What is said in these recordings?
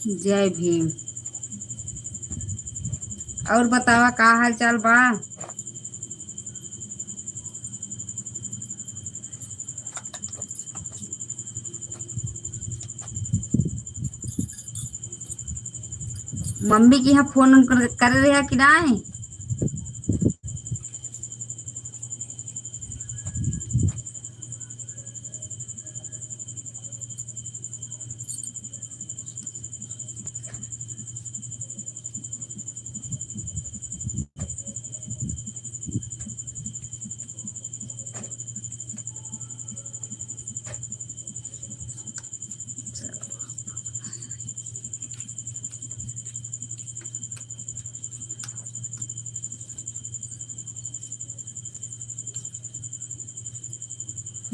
जय भीम। और बतावा का हाल चाल बा। मम्मी के यहाँ फोन कर रहे कि नहीं।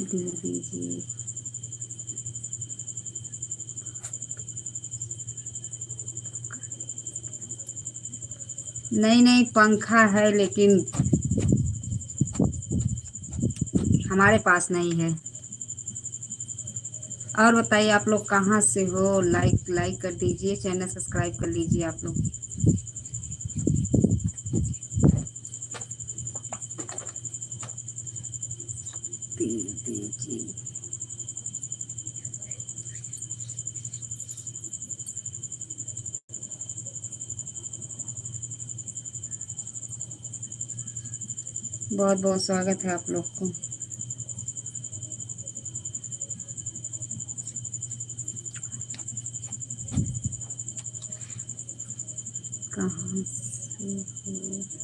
दे दीजिए। नहीं नहीं, पंखा है लेकिन हमारे पास नहीं है। और बताइए आप लोग कहाँ से हो। लाइक कर दीजिए, चैनल सब्सक्राइब कर लीजिए आप लोग। दे दीजिए। बहुत बहुत स्वागत है आप लोग को। कहाँ से हो।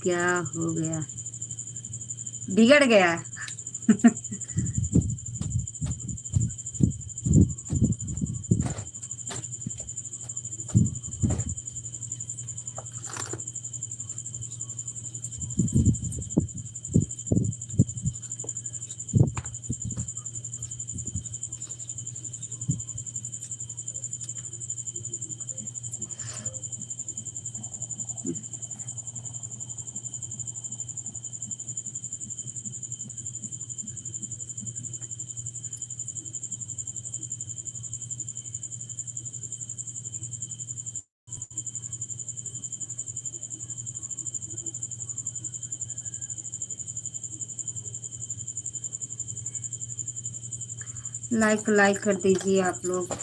क्या हो गया, बिगड़ गया। लाइक लाइक कर दीजिए आप लोग।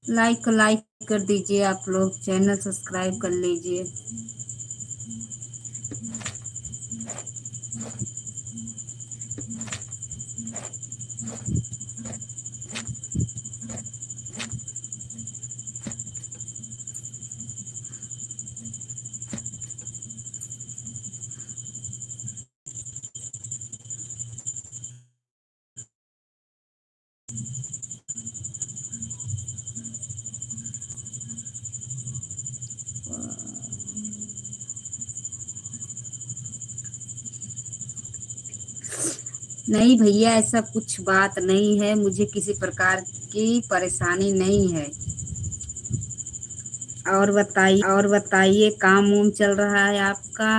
लाइक लाइक कर दीजिए आप लोग, चैनल सब्सक्राइब कर लीजिए। नहीं भैया, ऐसा कुछ बात नहीं है, मुझे किसी प्रकार की परेशानी नहीं है। और बताइए काम उम चल रहा है आपका?